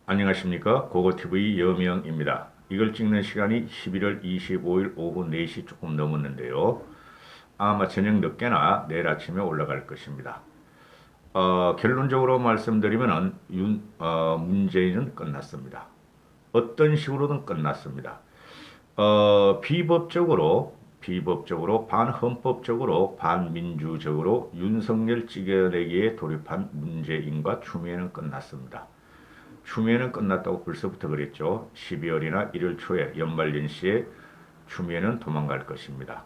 안녕하십니까. 고고TV 여명입니다. 이걸 찍는 시간이 11월 25일 오후 4시 조금 넘었는데요. 아마 저녁 늦게나 내일 아침에 올라갈 것입니다. 결론적으로 말씀드리면은 문재인은 끝났습니다. 어떤 식으로든 끝났습니다. 비법적으로 반헌법적으로 반민주적으로 윤석열 찍어내기에 돌입한 문재인과 추미애는 끝났습니다. 추미애는 끝났다고 벌써부터 그랬죠. 12월이나 1월 초에 연말연시에 추미애는 도망갈 것입니다.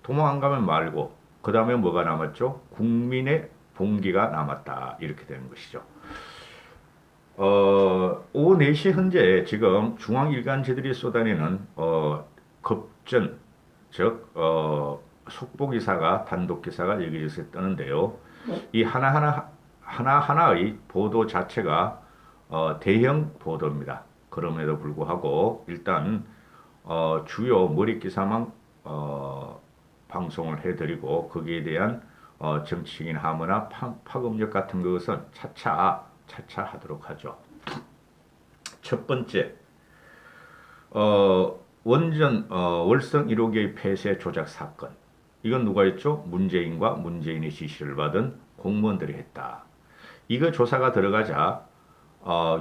도망 안 가면 말고 그 다음에 뭐가 남았죠? 국민의 봉기가 남았다. 이렇게 되는 것이죠. 오후 4시 현재 지금 중앙일간지들이 쏟아내는 급전, 즉 속보기사가 단독기사가 여기저기서 뜨는데요. 이 하나하나의 보도 자체가 대형 보도입니다. 그럼에도 불구하고 일단 주요 머릿기사만 방송을 해드리고 거기에 대한 정치적인 함의나 파급력 같은 것은 차차 하도록 하죠. 첫 번째, 월성 1호기의 폐쇄 조작 사건. 이건 누가 했죠? 문재인과 문재인의 지시를 받은 공무원들이 했다. 이거 조사가 들어가자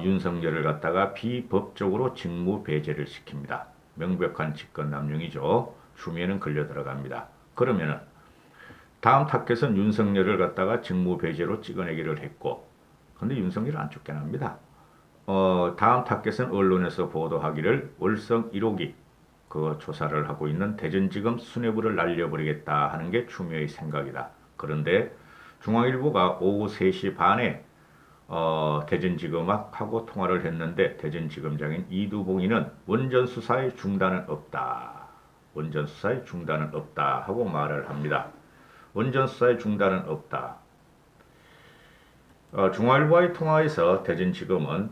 윤석열을 갖다가 비법적으로 직무 배제를 시킵니다. 명백한 직권 남용이죠. 추미애는 걸려 들어갑니다. 그러면은 다음 타겟은 윤석열을 갖다가 직무 배제로 찍어내기를 했고, 근데 윤석열은 안 쫓겨납니다. 다음 타겟은 언론에서 보도하기를 월성 1호기 그 조사를 하고 있는 대전지검 수뇌부를 날려버리겠다 하는 게 추미애의 생각이다. 그런데 중앙일보가 오후 3시 반에 대전지검하고 통화를 했는데 대전지검장인 이두봉이는 원전 수사의 중단은 없다. 원전 수사의 중단은 없다 하고 말을 합니다. 원전 수사의 중단은 없다. 중앙일보와의 통화에서 대전지검은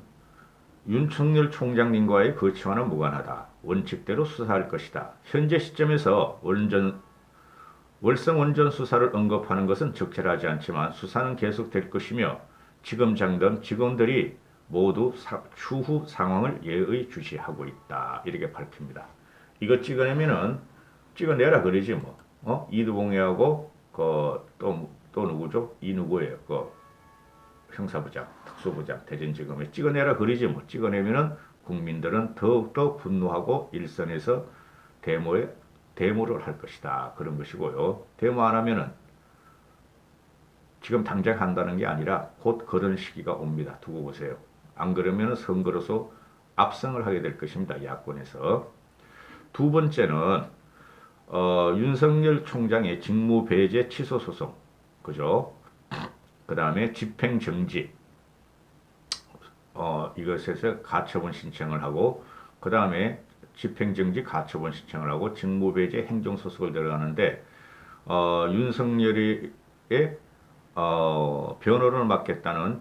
윤석열 총장님과의 거치와는 무관하다. 원칙대로 수사할 것이다. 현재 시점에서 월성 원전 수사를 언급하는 것은 적절하지 않지만 수사는 계속될 것이며 지검장 등 직원들이 모두 추후 상황을 예의주시하고 있다. 이렇게 밝힙니다. 이거 찍어내라 그러지 뭐. 이두봉이하고 또 누구죠? 이 누구예요? 형사부장, 특수부장, 대전지검에 찍어내라 그러지 뭐. 찍어내면은 국민들은 더욱더 분노하고 일선에서 데모를 할 것이다. 그런 것이고요. 데모 안 하면은 지금 당장 한다는 게 아니라 곧 그런 시기가 옵니다. 두고 보세요. 안 그러면 선거로서 압승을 하게 될 것입니다. 야권에서. 두 번째는 윤석열 총장의 직무 배제 취소 소송, 그죠? 그 다음에 집행정지, 이것에서 가처분 신청을 하고, 그 다음에 집행정지 가처분 신청을 하고 직무 배제 행정소송을 들어가는데 윤석열의 변호를 맡겠다는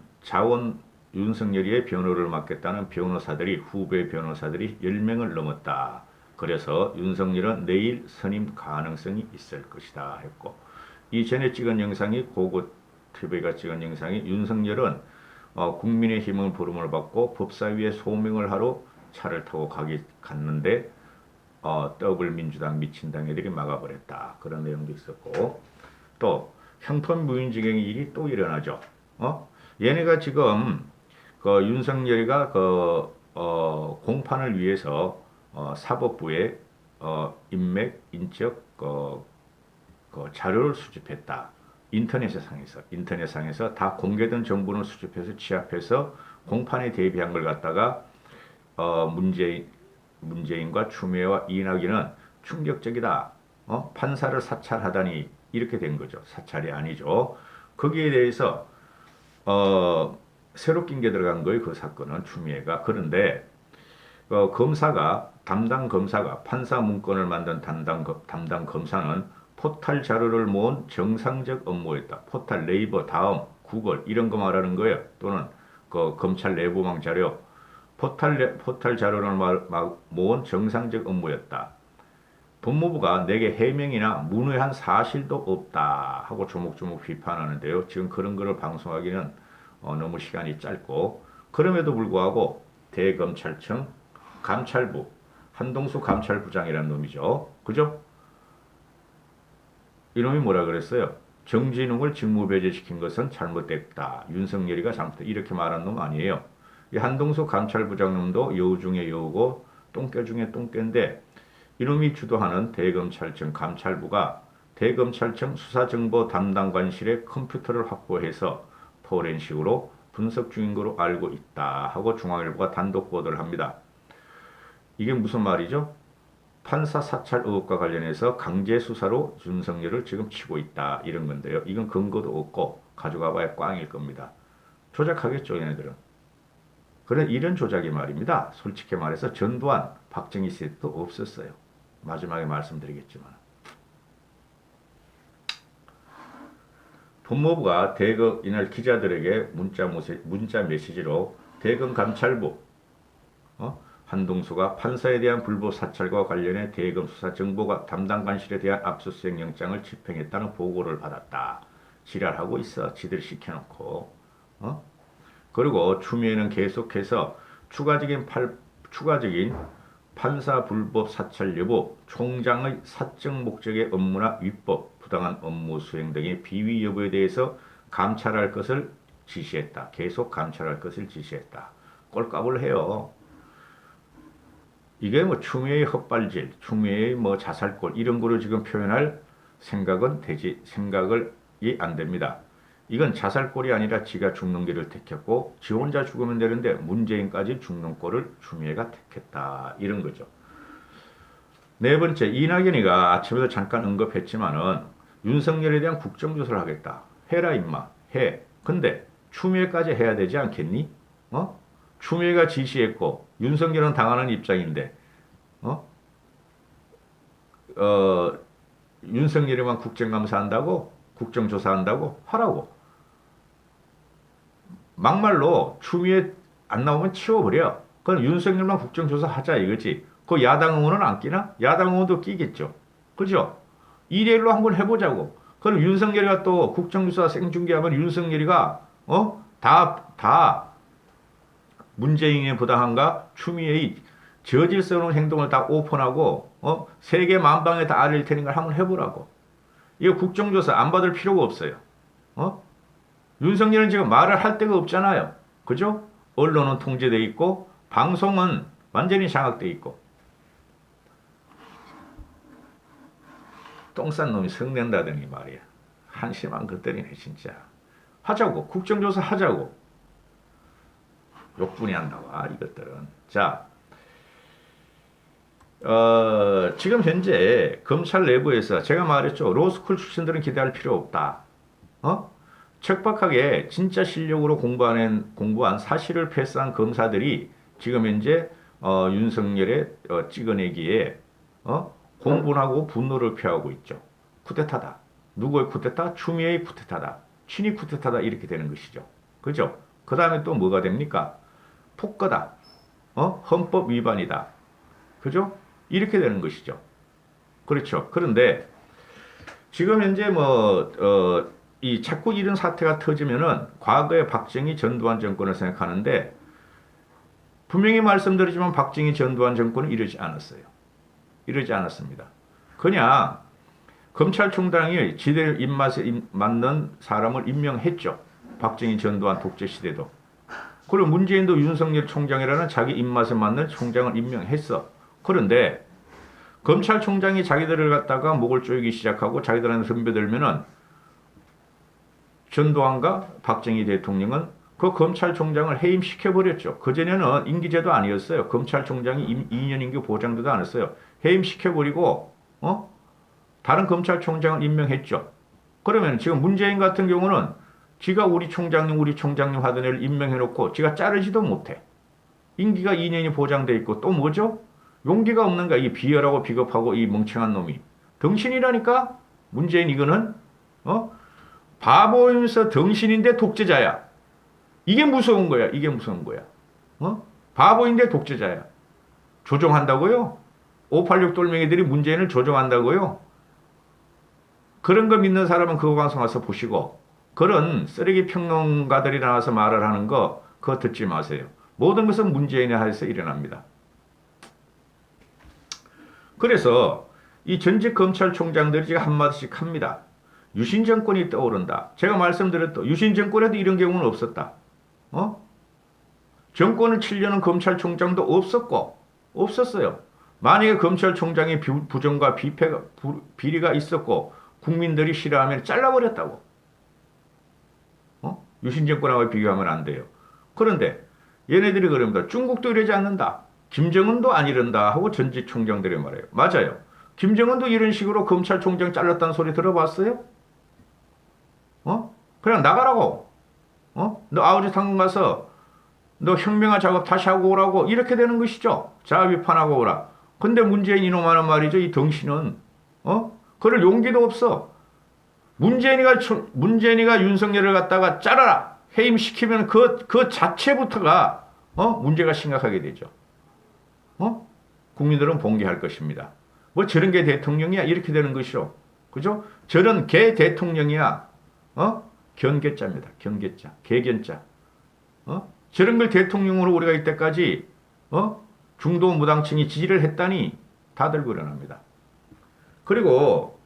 윤석열이의 변호를 맡겠다는 변호사들이 후배 변호사들이 10명을 넘었다. 그래서 윤석열은 내일 선임 가능성이 있을 것이다 했고, 이전에 찍은 영상이 고고TV가 찍은 영상이 윤석열은 국민의힘은 부름을 받고 법사위에 소명을 하러 차를 타고 갔는데 더불민주당 미친당 애들이 막아버렸다. 그런 내용도 있었고, 또 형편무인지경의 일이 또 일어나죠. 얘네가 지금 윤석열이가 공판을 위해서 사법부에 인맥, 인적 자료를 수집했다. 인터넷상에서 다 공개된 정보를 수집해서 취합해서 공판에 대비한 걸 갖다가 문재인과 추미애와 이낙연은 충격적이다. 판사를 사찰하다니 이렇게 된 거죠. 사찰이 아니죠. 거기에 대해서 새로 낀 게 들어간 거예요. 그 사건은 추미애가. 그런데 담당 검사가 판사 문건을 만든 담당 검사는 포탈 자료를 모은 정상적 업무였다. 포탈, 네이버, 다음, 구글 이런 거 말하는 거예요. 또는 검찰 내부망 자료. 포탈 자료를 모은 정상적 업무였다. 법무부가 내게 해명이나 문의한 사실도 없다 하고 조목조목 비판하는데요. 지금 그런 거를 방송하기는 너무 시간이 짧고, 그럼에도 불구하고 대검찰청 감찰부 한동수 감찰부장이라는 놈이죠. 그죠? 이놈이 뭐라 그랬어요? 정진웅을 직무배제시킨 것은 잘못됐다. 윤석열이가 잘못됐다. 이렇게 말한 놈 아니에요. 이 한동수 감찰부장 놈도 여우 중에 여우고 똥개 중에 똥개인데 이놈이 주도하는 대검찰청 감찰부가 대검찰청 수사정보 담당관실의 컴퓨터를 확보해서 포렌식으로 분석 중인 거로 알고 있다 하고 중앙일보가 단독 보도를 합니다. 이게 무슨 말이죠? 판사 사찰 의혹과 관련해서 강제 수사로 윤석열을 지금 치고 있다 이런 건데요. 이건 근거도 없고 가져가 봐야 꽝일 겁니다. 조작하겠죠 얘네들은. 그런 이런 조작이 말입니다. 솔직히 말해서 전두환, 박정희 시대도 없었어요. 마지막에 말씀드리겠지만. 법무부가 대검 이날 기자들에게 문자 메시지로 대검 감찰부 한동수가 판사에 대한 불법 사찰과 관련해 대검 수사 정보가 담당 관실에 대한 압수수색 영장을 집행했다는 보고를 받았다. 지랄하고 있어. 지들 시켜놓고. 그리고 추미애는 계속해서 추가적인 판사 불법 사찰 여부, 총장의 사적 목적의 업무나 위법, 부당한 업무 수행 등의 비위 여부에 대해서 감찰할 것을 지시했다. 계속 감찰할 것을 지시했다. 꼴값을 해요. 이게 뭐 추미애의 헛발질, 추미애의 뭐 자살골 이런 거로 지금 표현할 생각이 안 됩니다. 이건 자살골이 아니라 지가 죽는 길을 택했고 지 혼자 죽으면 되는데 문재인까지 죽는 꼴을 추미애가 택했다. 이런 거죠. 네 번째, 이낙연이가 아침에도 잠깐 언급했지만은 윤석열에 대한 국정조사를 하겠다. 해라 임마. 해. 근데 추미애까지 해야 되지 않겠니? 추미애가 지시했고 윤석열은 당하는 입장인데 윤석열이만 국정감사한다고? 국정조사한다고? 하라고. 막말로 추미애 안 나오면 치워버려. 그럼 윤석열만 국정조사 하자 이거지. 그 야당 의원은 안 끼나? 야당 의원도 끼겠죠. 그죠? 2대1로 한번 해보자고. 그럼 윤석열이가 또 국정조사 생중계하면 윤석열이가 다 문재인의 부당함과 추미애의 저질스러운 행동을 다 오픈하고 세계 만방에 다 알릴 테니까 한번 해보라고. 이거 국정조사 안 받을 필요가 없어요. 윤석열은 지금 말을 할 데가 없잖아요. 그죠? 언론은 통제돼 있고 방송은 완전히 장악돼 있고. 똥 싼 놈이 성낸다더니 말이야. 한심한 것들이네 진짜. 하자고. 국정조사 하자고. 욕분이 안 나와 이것들은. 자, 지금 현재 검찰 내부에서 제가 말했죠. 로스쿨 출신들은 기대할 필요 없다. 척박하게 진짜 실력으로 공부한 사실을 패스한 검사들이 지금 현재 윤석열의 찍어내기에 공분하고 분노를 표하고 있죠. 쿠데타다. 누구의 쿠데타? 추미애의 쿠데타다. 친위 쿠데타다 이렇게 되는 것이죠. 그죠? 그 다음에 또 뭐가 됩니까? 폭거다. 헌법 위반이다. 그죠? 이렇게 되는 것이죠. 그렇죠. 그런데 지금 현재 이 자꾸 이런 사태가 터지면은 과거의 박정희 전두환 정권을 생각하는데 분명히 말씀드리지만 박정희 전두환 정권은 이러지 않았어요. 이러지 않았습니다. 그냥 검찰총장이 지들 입맛에 맞는 사람을 임명했죠. 박정희 전두환 독재 시대도. 그리고 문재인도 윤석열 총장이라는 자기 입맛에 맞는 총장을 임명했어. 그런데 검찰총장이 자기들을 갖다가 목을 조이기 시작하고 자기들한테 덤벼들면은 전두환과 박정희 대통령은 그 검찰총장을 해임시켜버렸죠. 그전에는 임기제도 아니었어요. 검찰총장이 2년 임기 보장도 않았어요. 해임시켜버리고 다른 검찰총장을 임명했죠. 그러면 지금 문재인 같은 경우는 지가 우리 총장님 하던 애를 임명해놓고 지가 자르지도 못해. 임기가 2년이 보장돼 있고 또 뭐죠? 용기가 없는 거야. 이 비열하고 비겁하고 이 멍청한 놈이. 덩신이라니까? 문재인 이거는 바보이면서 덩신인데 독재자야. 이게 무서운 거야. 이게 무서운 거야. 바보인데 독재자야. 조종한다고요? 586 돌멩이들이 문재인을 조종한다고요? 그런 거 믿는 사람은 그거 방송 와서 보시고 그런 쓰레기 평론가들이 나와서 말을 하는 거 그거 듣지 마세요. 모든 것은 문재인의 하에서 일어납니다. 그래서 이 전직 검찰총장들이 지금 한마디씩 합니다. 유신 정권이 떠오른다. 제가 말씀드렸던 유신 정권에도 이런 경우는 없었다. 정권을 치려는 검찰총장도 없었어요. 만약에 검찰총장의 부정과 비리가 있었고 국민들이 싫어하면 잘라버렸다고. 유신 정권하고 비교하면 안 돼요. 그런데 얘네들이 그럽니다. 중국도 이러지 않는다. 김정은도 안 이런다 하고 전직 총장들이 말해요. 맞아요. 김정은도 이런 식으로 검찰총장 잘랐다는 소리 들어봤어요? 그냥 나가라고. 너 아우지 상공 가서 너 혁명화 작업 다시 하고 오라고 이렇게 되는 것이죠. 자아 비판하고 오라. 근데 문재인 이놈 하는 말이죠. 이 덩신은 그럴 용기도 없어. 문재인이가 윤석열을 갖다가 잘라라 해임시키면 그 자체부터가 문제가 심각하게 되죠. 국민들은 봉기할 것입니다. 뭐 저런 게 대통령이야 이렇게 되는 것이요. 그죠? 저런 개 대통령이야. 견개자입니다. 견개자, 개견자. 저런 걸 대통령으로 우리가 이때까지 중도 무당층이 지지를 했다니 다들 그러납니다. 그리고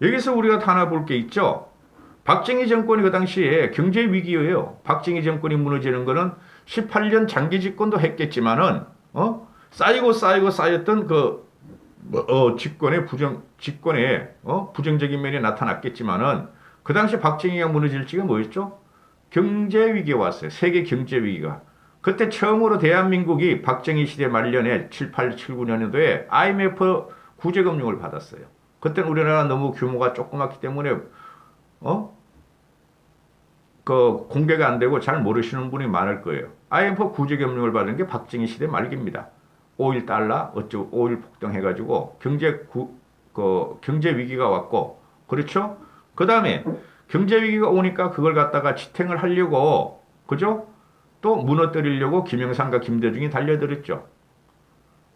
여기서 우리가 하나 볼 게 있죠. 박정희 정권이 그 당시에 경제 위기예요. 박정희 정권이 무너지는 거는 18년 장기 집권도 했겠지만은 쌓였던 그 집권의 부정적인 면이 나타났겠지만은 그 당시 박정희가 무너질 지가 뭐였죠? 경제 위기가 왔어요. 세계 경제 위기가. 그때 처음으로 대한민국이 박정희 시대 말년에 9년도에 IMF 구제금융을 받았어요. 그때는 우리나라 너무 규모가 조그맣기 때문에 그 공개가 안 되고 잘 모르시는 분이 많을 거예요. IMF 구제금융을 받은 게 박정희 시대 말기입니다. 5.1달러 어쩌고 5.1 폭등해가지고 경제 위기가 왔고 그렇죠? 그 다음에 경제 위기가 오니까 그걸 갖다가 지탱을 하려고 그죠? 또 무너뜨리려고 김영삼과 김대중이 달려들었죠.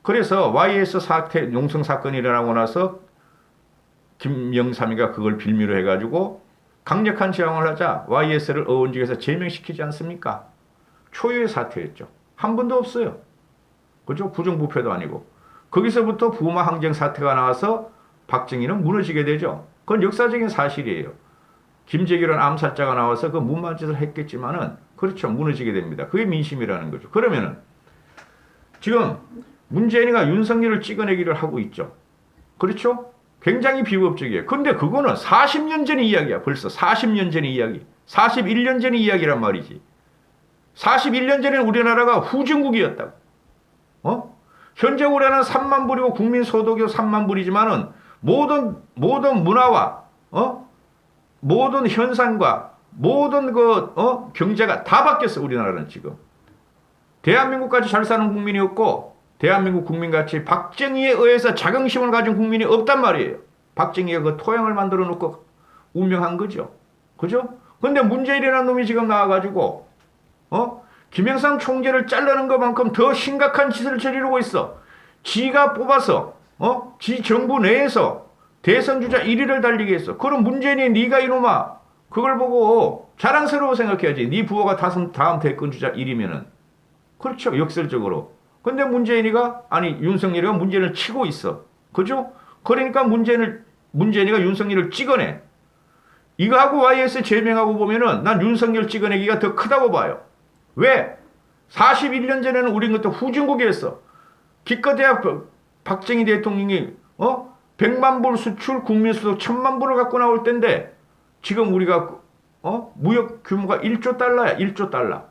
그래서 YS 사태 농성 사건이 일어나고 나서 김영삼이가 그걸 빌미로 해가지고 강력한 저항을 하자 YS를 의원직에서 제명시키지 않습니까? 초유의 사태였죠. 한 번도 없어요. 그죠? 부정부패도 아니고. 거기서부터 부마 항쟁 사태가 나와서 박정희는 무너지게 되죠. 그건 역사적인 사실이에요. 김재규라는 암살자가 나와서 그 무모한 짓을 했겠지만은 그렇죠. 무너지게 됩니다. 그게 민심이라는 거죠. 그러면은 지금 문재인이가 윤석열을 찍어내기를 하고 있죠. 그렇죠? 굉장히 비법적이에요. 근데 그거는 40년 전의 이야기야. 벌써 40년 전의 이야기. 41년 전의 이야기란 말이지. 41년 전에는 우리나라가 후진국이었다고. 현재 우리나라는 3만 불이고 국민 소득이 3만 불이지만은 모든 문화와 모든 현상과 모든 경제가 다 바뀌었어. 우리나라는 지금. 대한민국까지 잘 사는 국민이 없고 대한민국 국민같이 박정희에 의해서 자긍심을 가진 국민이 없단 말이에요. 박정희가 그 토양을 만들어 놓고 운명한 거죠. 그죠? 근데 문재인이라는 놈이 지금 나와가지고 김영삼 총재를 자르는 것만큼 더 심각한 짓을 저지르고 있어. 지가 뽑아서 지 정부 내에서 대선 주자 1위를 달리게 했어. 그럼 문재인이 네가 이놈아 그걸 보고 자랑스러워 생각해야지. 네 부하가 다음 대권 주자 1위면은. 그렇죠. 역설적으로. 근데 윤석열이가 문재인을 치고 있어. 그죠? 그러니까 문재인이가 윤석열을 찍어내. 이거하고 YS 제명하고 보면은 난 윤석열 찍어내기가 더 크다고 봐요. 왜? 41년 전에는 우린 그때 후진국이었어. 기껏해야 박정희 대통령이 100만 불 수출 국민소득 1000만 불을 갖고 나올 텐데 지금 우리가 무역 규모가 1조 달러야. 1조 달러.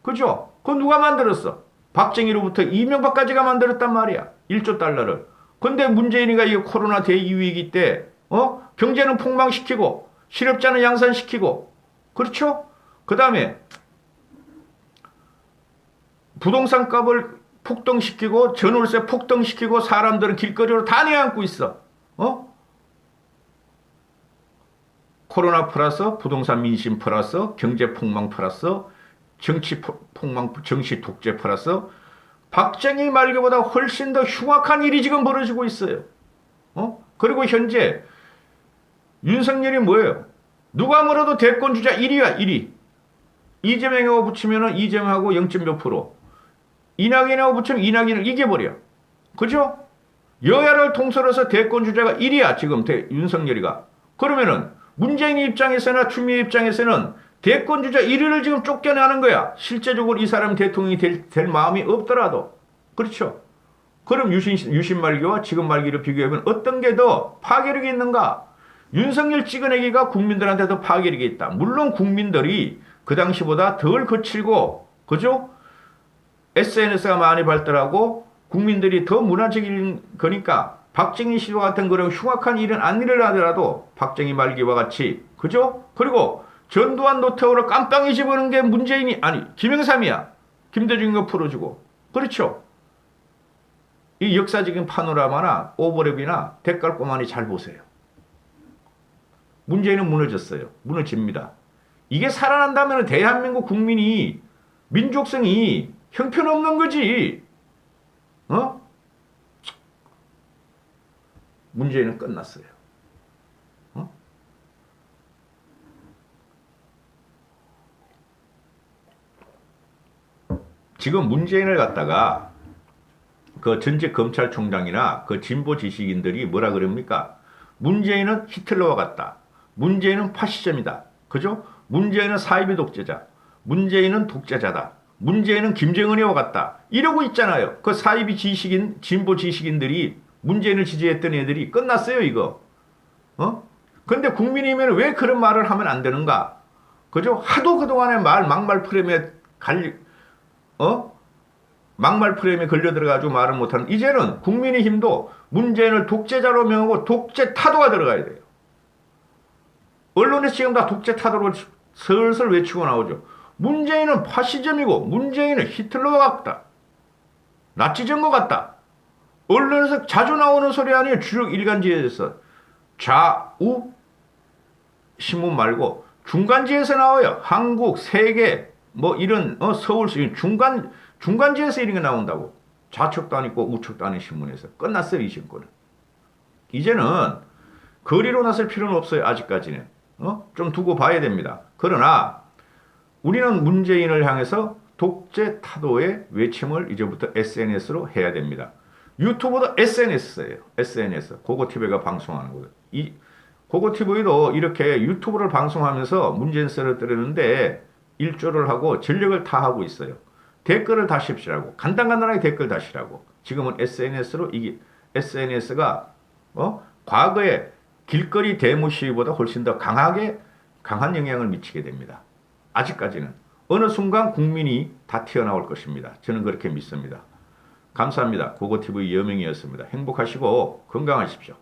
그죠? 그거 누가 만들었어? 박정희로부터 이명박까지가 만들었단 말이야. 1조 달러를. 근데 문재인이가 이 코로나 대위기 때 경제는 폭망시키고 실업자는 양산시키고 그렇죠? 그 다음에 부동산 값을 폭등시키고 전월세 폭등시키고 사람들은 길거리로 다 내앉고 있어. 코로나 플러스 부동산 민심 플러스 경제 폭망 플러스 정치 폭망 정치 독재 플러스 박정희 말기보다 훨씬 더 흉악한 일이 지금 벌어지고 있어요. 그리고 현재 윤석열이 뭐예요? 누가 뭐라도 대권 주자 1위야 1위. 이재명하고 붙이면은 이재명하고 0. 몇 프로. 이낙연하고 붙이면 이낙연을 이겨버려. 그죠? 여야를 통틀어서 대권 주자가 1위야, 지금 윤석열이가. 그러면은 문재인 입장에서나 추미애 입장에서는 대권 주자 1위를 지금 쫓겨나는 거야. 실제적으로 이 사람 대통령이 될 마음이 없더라도. 그렇죠? 그럼 유신 말기와 지금 말기를 비교해보면 어떤 게 더 파괴력이 있는가? 윤석열 찍어내기가 국민들한테 더 파괴력이 있다. 물론 국민들이 그 당시보다 덜 거칠고, 그죠? SNS가 많이 발달하고 국민들이 더 문화적인 거니까 박정희 시도 같은 그런 흉악한 일은 안 일어나더라도 박정희 말기와 같이, 그죠? 그리고 전두환 노태우를 깜빵에 집어넣은 게 문재인이 아니 김영삼이야. 김대중이가 풀어주고. 그렇죠? 이 역사적인 파노라마나 오버랩이나 대깔꼬마니 잘 보세요. 문재인은 무너졌어요. 무너집니다. 이게 살아난다면 대한민국 국민이 민족성이 형편없는 거지. 어? 문재인은 끝났어요. 어? 지금 문재인을 갖다가 그 전직 검찰총장이나 그 진보 지식인들이 뭐라 그럽니까? 문재인은 히틀러와 같다. 문재인은 파시즘이다. 그죠? 문재인은 사이비 독재자. 문재인은 독재자다. 문재인은 김정은이와 같다. 이러고 있잖아요. 그 사이비 지식인, 진보 지식인들이 문재인을 지지했던 애들이 끝났어요, 이거. 어? 근데 국민이면 왜 그런 말을 하면 안 되는가? 그죠? 하도 그동안에 막말 프레임에 막말 프레임에 걸려 들어가지고 말을 못하는, 이제는 국민의힘도 문재인을 독재자로 명하고 독재 타도가 들어가야 돼요. 언론에서 지금 다 독재 타도로 슬슬 외치고 나오죠. 문재인은 파시즘이고 문재인은 히틀러와 같다. 나치즘과 같다. 언론에서 자주 나오는 소리 아니에요. 주력 일간지에서. 좌우 신문 말고 중간지에서 나와요. 한국, 세계, 뭐 이런 서울시 중간지에서 이런 게 나온다고. 좌측도 아니고 우측도 아닌 신문에서. 끝났어요, 이 정권은. 이제는 거리로 나설 필요는 없어요, 아직까지는. 좀 두고 봐야 됩니다. 그러나 우리는 문재인을 향해서 독재 타도의 외침을 이제부터 SNS로 해야 됩니다. 유튜브도 SNS예요. SNS. 고고TV가 방송하는 거예요. 이 고고TV도 이렇게 유튜브를 방송하면서 문재인 쓰러뜨리는데 일조를 하고 전력을 다하고 있어요. 댓글을 다십시라고. 간단하게 댓글 다시라고. 지금은 SNS로 이게 SNS가 과거에 길거리 데모 시위보다 훨씬 더 강한 영향을 미치게 됩니다. 아직까지는. 어느 순간 국민이 다 튀어나올 것입니다. 저는 그렇게 믿습니다. 감사합니다. 고고TV 여명이었습니다. 행복하시고 건강하십시오.